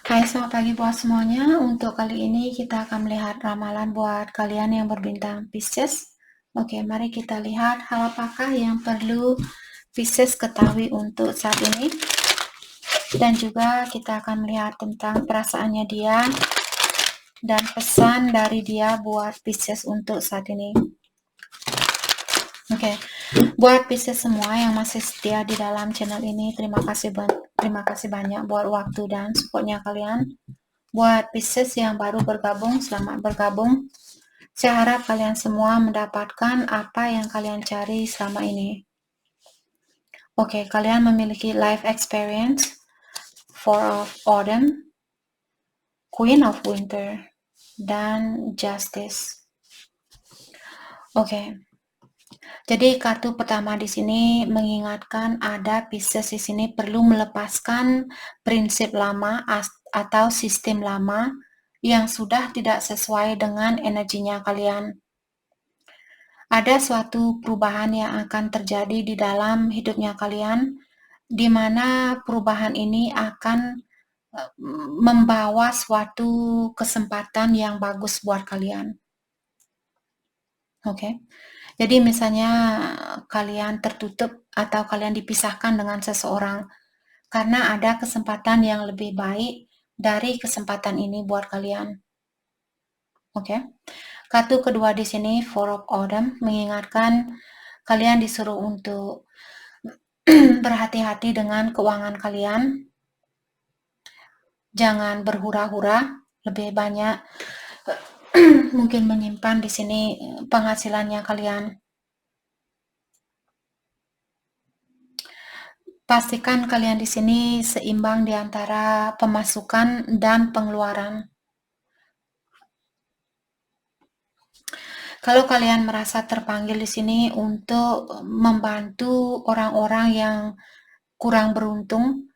Hai, selamat pagi buat semuanya. Untuk kali ini kita akan melihat ramalan buat kalian yang berbintang Pisces. Oke, mari kita lihat hal apakah yang perlu Pisces ketahui untuk saat ini. Dan juga kita akan melihat tentang perasaannya dia dan pesan dari dia buat Pisces untuk saat ini. Oke, buat Pisces semua yang masih setia di dalam channel ini, terima kasih banyak buat waktu dan supportnya kalian. Buat Pisces yang baru bergabung, selamat bergabung. Saya harap kalian semua mendapatkan apa yang kalian cari selama ini. Oke, kalian memiliki life experience, Four of Autumn, Queen of Winter, dan Justice. Oke, jadi kartu pertama di sini mengingatkan ada Pisces di sini perlu melepaskan prinsip lama atau sistem lama yang sudah tidak sesuai dengan energinya kalian. Ada suatu perubahan yang akan terjadi di dalam hidupnya kalian, di mana perubahan ini akan membawa suatu kesempatan yang bagus buat kalian. Oke. Jadi misalnya kalian tertutup atau kalian dipisahkan dengan seseorang karena ada kesempatan yang lebih baik dari kesempatan ini buat kalian. Oke. Kartu kedua di sini Four of Autumn mengingatkan kalian disuruh untuk berhati-hati dengan keuangan kalian. Jangan berhura-hura, lebih banyak mungkin menyimpan di sini penghasilannya kalian. Pastikan kalian di sini seimbang di antara pemasukan dan pengeluaran. Kalau kalian merasa terpanggil di sini untuk membantu orang-orang yang kurang beruntung,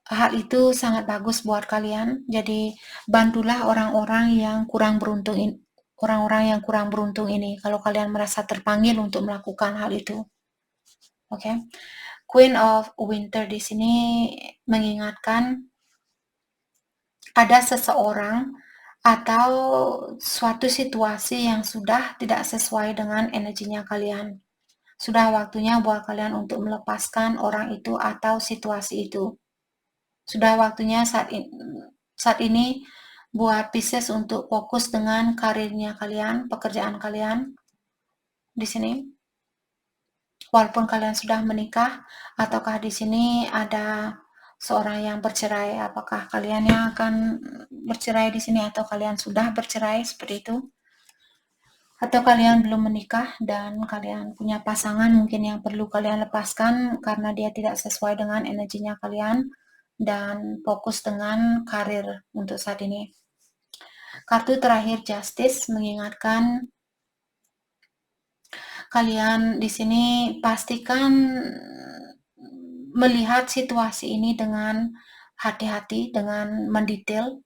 hal itu sangat bagus buat kalian. Jadi bantulah orang-orang yang kurang beruntung ini kalau kalian merasa terpanggil untuk melakukan hal itu. Oke. Queen of Winter di sini mengingatkan ada seseorang atau suatu situasi yang sudah tidak sesuai dengan energinya kalian. Sudah waktunya buat kalian untuk melepaskan orang itu atau situasi itu. Sudah waktunya saat ini buat Pisces untuk fokus dengan karirnya kalian, pekerjaan kalian di sini. Walaupun kalian sudah menikah, ataukah di sini ada seorang yang bercerai, apakah kalian yang akan bercerai di sini atau kalian sudah bercerai seperti itu? Atau kalian belum menikah dan kalian punya pasangan mungkin yang perlu kalian lepaskan karena dia tidak sesuai dengan energinya kalian dan fokus dengan karir untuk saat ini. Kartu terakhir Justice mengingatkan kalian di sini pastikan melihat situasi ini dengan hati-hati, dengan mendetail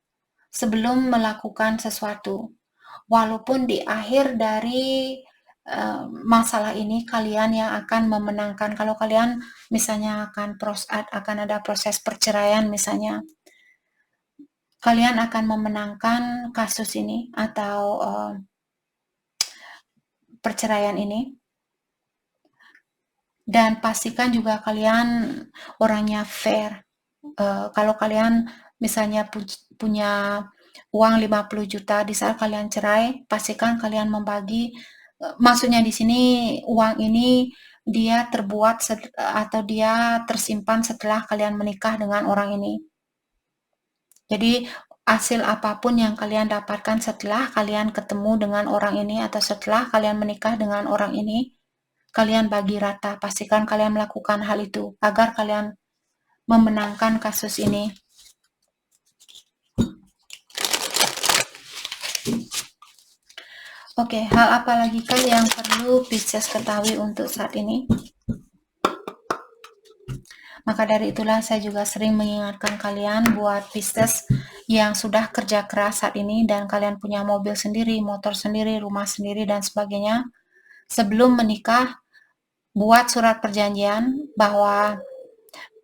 sebelum melakukan sesuatu. Walaupun di akhir dari masalah ini kalian yang akan memenangkan. Kalau kalian misalnya akan ada proses perceraian misalnya, kalian akan memenangkan kasus ini atau perceraian ini. Dan pastikan juga kalian orangnya fair. Kalau kalian misalnya punya uang 50 juta di saat kalian cerai, pastikan kalian membagi, maksudnya di sini uang ini dia terbuat atau dia tersimpan setelah kalian menikah dengan orang ini. Jadi hasil apapun yang kalian dapatkan setelah kalian ketemu dengan orang ini atau setelah kalian menikah dengan orang ini, kalian bagi rata. Pastikan kalian melakukan hal itu agar kalian memenangkan kasus ini. Oke, hal apa lagi kan yang perlu Pisces ketahui untuk saat ini? Maka dari itulah saya juga sering mengingatkan kalian buat Pisces yang sudah kerja keras saat ini dan kalian punya mobil sendiri, motor sendiri, rumah sendiri, dan sebagainya. Sebelum menikah, buat surat perjanjian bahwa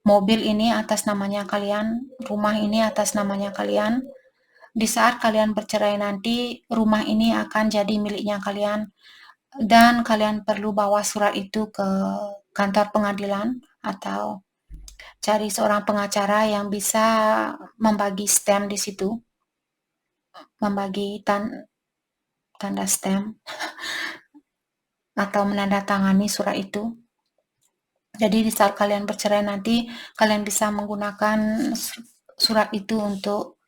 mobil ini atas namanya kalian, rumah ini atas namanya kalian. Di saat kalian bercerai nanti, rumah ini akan jadi miliknya kalian, dan kalian perlu bawa surat itu ke kantor pengadilan atau cari seorang pengacara yang bisa membagi stamp di situ, membagi tanda stamp atau menandatangani surat itu. Jadi di saat kalian bercerai nanti, kalian bisa menggunakan surat itu untuk,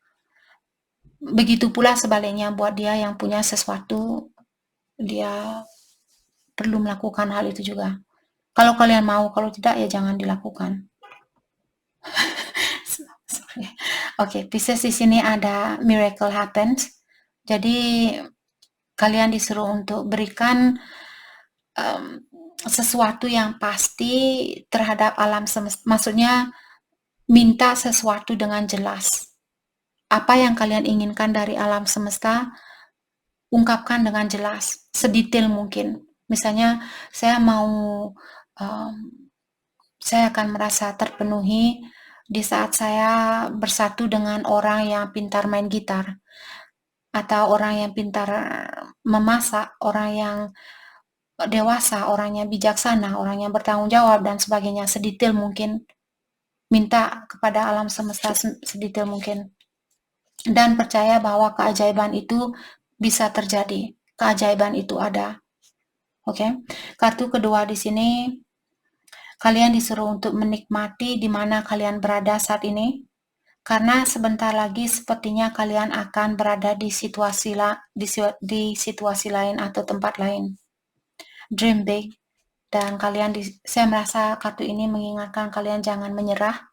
begitu pula sebaliknya buat dia yang punya sesuatu, dia perlu melakukan hal itu juga. Kalau kalian mau, kalau tidak ya jangan dilakukan. Sorry. Oke, Pisces di sini ada miracle happens. Jadi kalian disuruh untuk berikan sesuatu yang pasti terhadap alam semesta. Maksudnya minta sesuatu dengan jelas. Apa yang kalian inginkan dari alam semesta, ungkapkan dengan jelas, sedetail mungkin. Misalnya, saya akan merasa terpenuhi di saat saya bersatu dengan orang yang pintar main gitar, atau orang yang pintar memasak, orang yang dewasa, orang yang bijaksana, orang yang bertanggung jawab, dan sebagainya, sedetail mungkin. Minta kepada alam semesta sedetail mungkin. Dan percaya bahwa keajaiban itu bisa terjadi. Keajaiban itu ada. Oke. Kartu kedua di sini, kalian disuruh untuk menikmati di mana kalian berada saat ini. Karena sebentar lagi sepertinya kalian akan berada di situasi lain atau tempat lain. Dream big. Dan saya merasa kartu ini mengingatkan kalian jangan menyerah.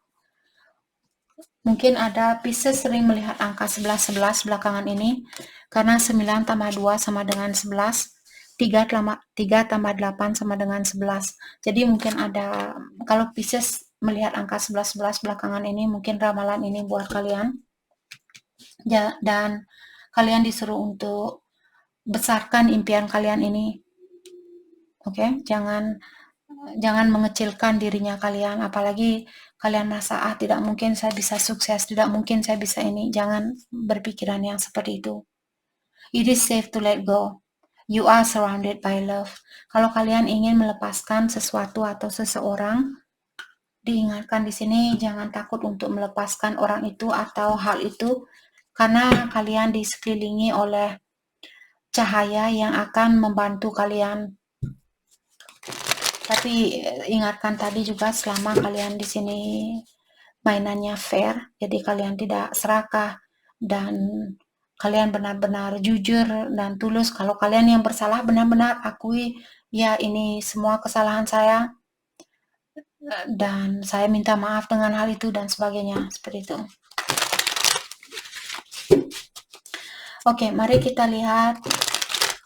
Mungkin ada Pisces sering melihat angka 11-11 belakangan ini, karena 9 tambah 2 sama dengan 11, 3 tambah 8 sama dengan 11. Jadi mungkin ada, kalau Pisces melihat angka 11-11 belakangan ini, mungkin ramalan ini buat kalian. Dan kalian disuruh untuk besarkan impian kalian ini. Oke, jangan mengecilkan dirinya kalian, apalagi kalian merasa tidak mungkin saya bisa sukses, tidak mungkin saya bisa ini. Jangan berpikiran yang seperti itu. It is safe to let go. You are surrounded by love. Kalau kalian ingin melepaskan sesuatu atau seseorang, diingatkan di sini jangan takut untuk melepaskan orang itu atau hal itu, karena kalian disekelilingi oleh cahaya yang akan membantu kalian. Tapi ingatkan tadi juga, selama kalian di sini mainannya fair, jadi kalian tidak serakah dan kalian benar-benar jujur dan tulus. Kalau kalian yang bersalah, benar-benar akui, ya ini semua kesalahan saya dan saya minta maaf dengan hal itu dan sebagainya, seperti itu. Oke, mari kita lihat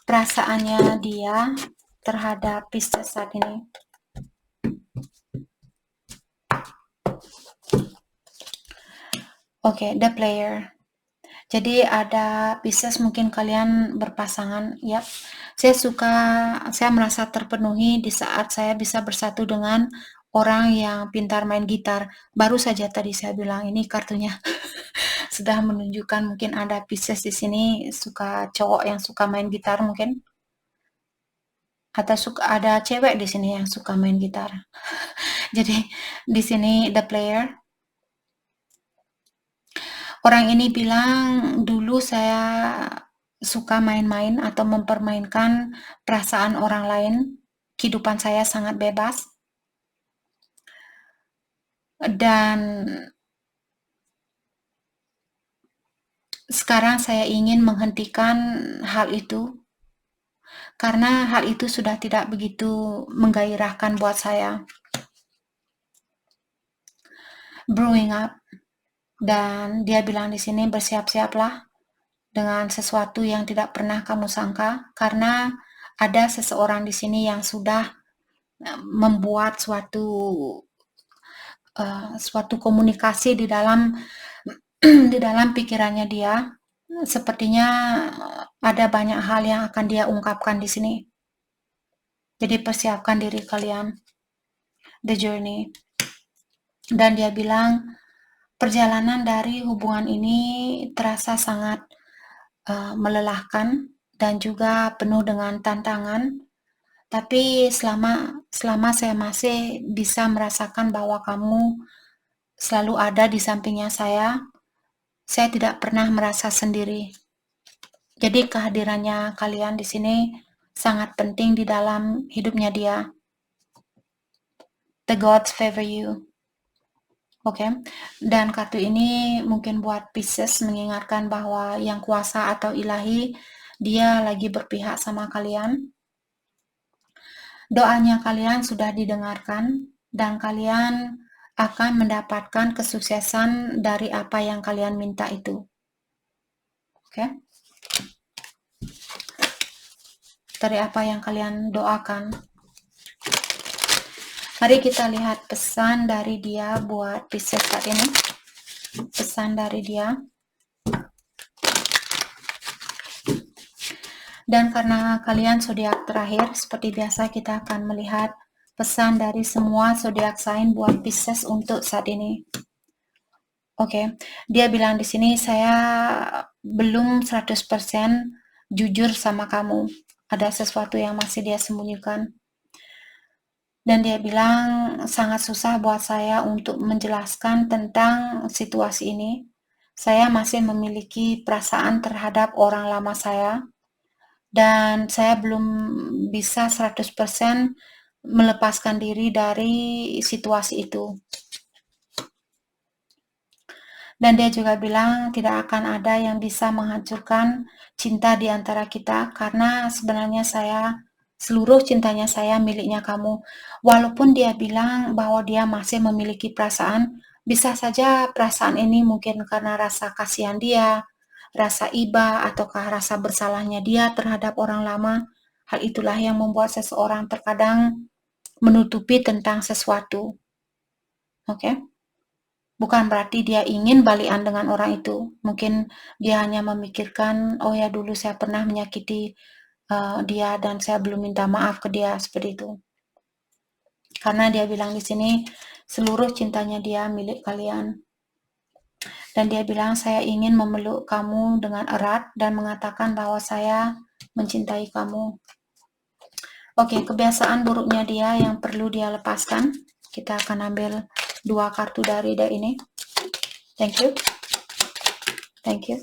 perasaannya dia terhadap Pisces saat ini. Oke, the player. Jadi ada Pisces, mungkin kalian berpasangan, ya. Saya merasa terpenuhi di saat saya bisa bersatu dengan orang yang pintar main gitar. Baru saja tadi saya bilang ini kartunya sudah menunjukkan mungkin ada Pisces di sini suka cowok yang suka main gitar mungkin. Atau ada cewek di sini yang suka main gitar. Jadi di sini the player. Orang ini bilang, dulu saya suka main-main atau mempermainkan perasaan orang lain. Kehidupan saya sangat bebas. Dan sekarang saya ingin menghentikan hal itu, karena hal itu sudah tidak begitu menggairahkan buat saya. Growing up. Dan dia bilang di sini, bersiap-siaplah dengan sesuatu yang tidak pernah kamu sangka, karena ada seseorang di sini yang sudah membuat suatu komunikasi di dalam pikirannya dia. Sepertinya ada banyak hal yang akan dia ungkapkan di sini. Jadi persiapkan diri kalian. The journey. Dan dia bilang, perjalanan dari hubungan ini terasa sangat melelahkan dan juga penuh dengan tantangan. Tapi selama saya masih bisa merasakan bahwa kamu selalu ada di sampingnya saya tidak pernah merasa sendiri. Jadi kehadirannya kalian di sini sangat penting di dalam hidupnya dia. The gods favor you. Oke. Dan kartu ini mungkin buat Pisces mengingatkan bahwa yang kuasa atau ilahi dia lagi berpihak sama kalian. Doanya kalian sudah didengarkan dan kalian akan mendapatkan kesuksesan dari apa yang kalian minta itu. Oke? Dari apa yang kalian doakan. Mari kita lihat pesan dari dia buat Pisces saat ini. Pesan dari dia. Dan karena kalian zodiak terakhir, seperti biasa kita akan melihat pesan dari semua zodiak sign buat Pisces untuk saat ini. Oke, dia bilang di sini, saya belum 100% jujur sama kamu. Ada sesuatu yang masih dia sembunyikan. Dan dia bilang sangat susah buat saya untuk menjelaskan tentang situasi ini. Saya masih memiliki perasaan terhadap orang lama saya. Dan saya belum bisa 100% melepaskan diri dari situasi itu. Dan dia juga bilang tidak akan ada yang bisa menghancurkan cinta di antara kita, karena sebenarnya seluruh cintanya saya miliknya kamu. Walaupun dia bilang bahwa dia masih memiliki perasaan, bisa saja perasaan ini mungkin karena rasa kasihan dia, rasa iba, ataukah rasa bersalahnya dia terhadap orang lama. Hal itulah yang membuat seseorang terkadang menutupi tentang sesuatu. Oke? Bukan berarti dia ingin balikan dengan orang itu. Mungkin dia hanya memikirkan, oh ya dulu saya pernah menyakiti dia dan saya belum minta maaf ke dia, seperti itu. Karena dia bilang di sini seluruh cintanya dia milik kalian. Dan dia bilang saya ingin memeluk kamu dengan erat dan mengatakan bahwa saya mencintai kamu. Oke, kebiasaan buruknya dia yang perlu dia lepaskan. Kita akan ambil 2 kartu dari deck ini. Thank you. Thank you.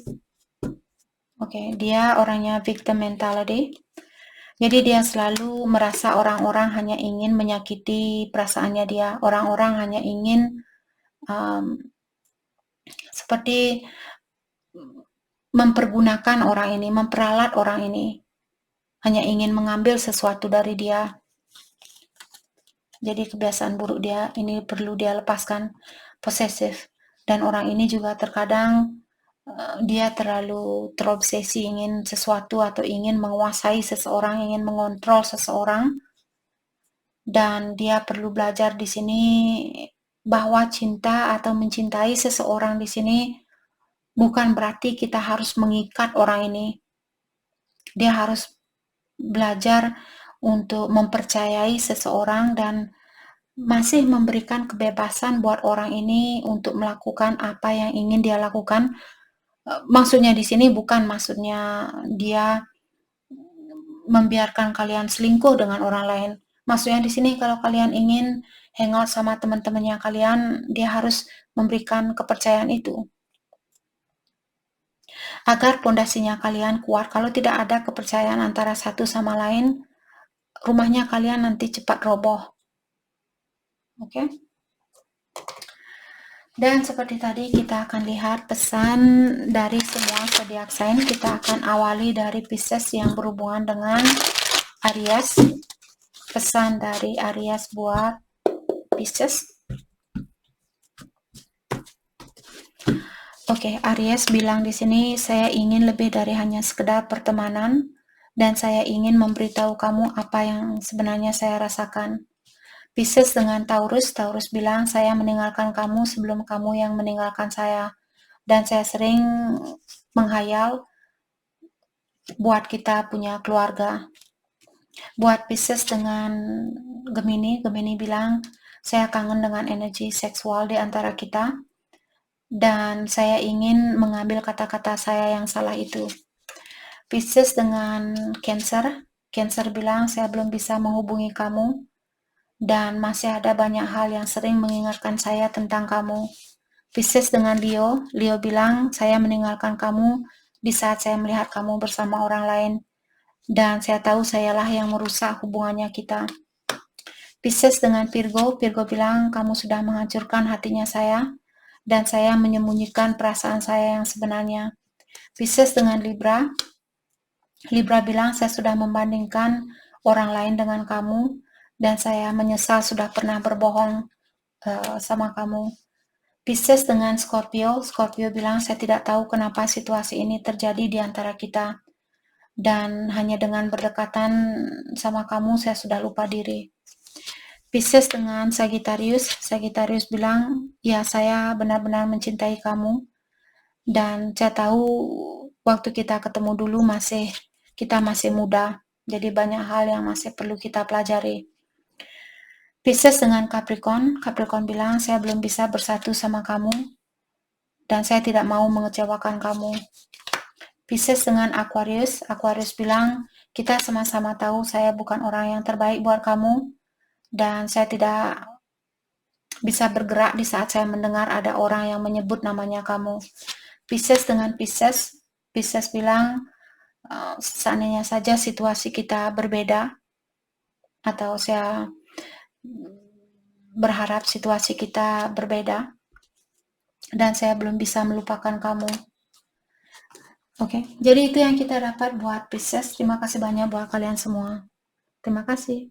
Oke, dia orangnya victim mentality. Jadi dia selalu merasa orang-orang hanya ingin menyakiti perasaannya dia. Orang-orang hanya ingin seperti mempergunakan orang ini, memperalat orang ini. Hanya ingin mengambil sesuatu dari dia. Jadi kebiasaan buruk dia ini perlu dia lepaskan, posesif. Dan orang ini juga terkadang dia terlalu terobsesi ingin sesuatu atau ingin menguasai seseorang, ingin mengontrol seseorang. Dan dia perlu belajar di sini bahwa cinta atau mencintai seseorang di sini bukan berarti kita harus mengikat orang ini. Dia harus belajar untuk mempercayai seseorang dan masih memberikan kebebasan buat orang ini untuk melakukan apa yang ingin dia lakukan. Maksudnya di sini bukan maksudnya dia membiarkan kalian selingkuh dengan orang lain. Maksudnya di sini kalau kalian ingin hangout sama teman-temannya kalian, dia harus memberikan kepercayaan itu. Agar pondasinya kalian kuat. Kalau tidak ada kepercayaan antara satu sama lain, rumahnya kalian nanti cepat roboh. Oke? Dan seperti tadi kita akan lihat pesan dari semua zodiak sign. Kita akan awali dari Pisces yang berhubungan dengan Aries. Pesan dari Aries buat Pisces. Oke, Aries bilang di sini, saya ingin lebih dari hanya sekedar pertemanan dan saya ingin memberitahu kamu apa yang sebenarnya saya rasakan. Pisces dengan Taurus, Taurus bilang, saya meninggalkan kamu sebelum kamu yang meninggalkan saya. Dan saya sering menghayal buat kita punya keluarga. Buat Pisces dengan Gemini, Gemini bilang, Saya kangen dengan energi seksual di antara kita, dan saya ingin mengambil kata-kata saya yang salah itu. Pisces dengan Cancer. Cancer bilang, saya belum bisa menghubungi kamu, dan masih ada banyak hal yang sering mengingatkan saya tentang kamu. Pisces dengan Leo. Leo bilang, saya meninggalkan kamu di saat saya melihat kamu bersama orang lain, dan saya tahu sayalah yang merusak hubungannya kita. Pisces dengan Virgo. Virgo bilang, kamu sudah menghancurkan hatinya saya, dan saya menyembunyikan perasaan saya yang sebenarnya. Pisces dengan Libra. Libra bilang, saya sudah membandingkan orang lain dengan kamu, dan saya menyesal sudah pernah berbohong sama kamu. Pisces dengan Scorpio. Scorpio bilang, saya tidak tahu kenapa situasi ini terjadi di antara kita, dan hanya dengan berdekatan sama kamu, saya sudah lupa diri. Pisces dengan Sagittarius. Sagittarius bilang, ya saya benar-benar mencintai kamu, dan saya tahu waktu kita ketemu dulu kita masih muda, jadi banyak hal yang masih perlu kita pelajari. Pisces dengan Capricorn. Capricorn bilang, saya belum bisa bersatu sama kamu, dan saya tidak mau mengecewakan kamu. Pisces dengan Aquarius. Aquarius bilang, kita sama-sama tahu saya bukan orang yang terbaik buat kamu, dan saya tidak bisa bergerak di saat saya mendengar ada orang yang menyebut namanya kamu. Pisces dengan Pisces. Pisces bilang, seandainya saja situasi kita berbeda, atau saya berharap situasi kita berbeda, dan saya belum bisa melupakan kamu. Oke, jadi itu yang kita dapat buat Pisces. Terima kasih banyak buat kalian semua. Terima kasih.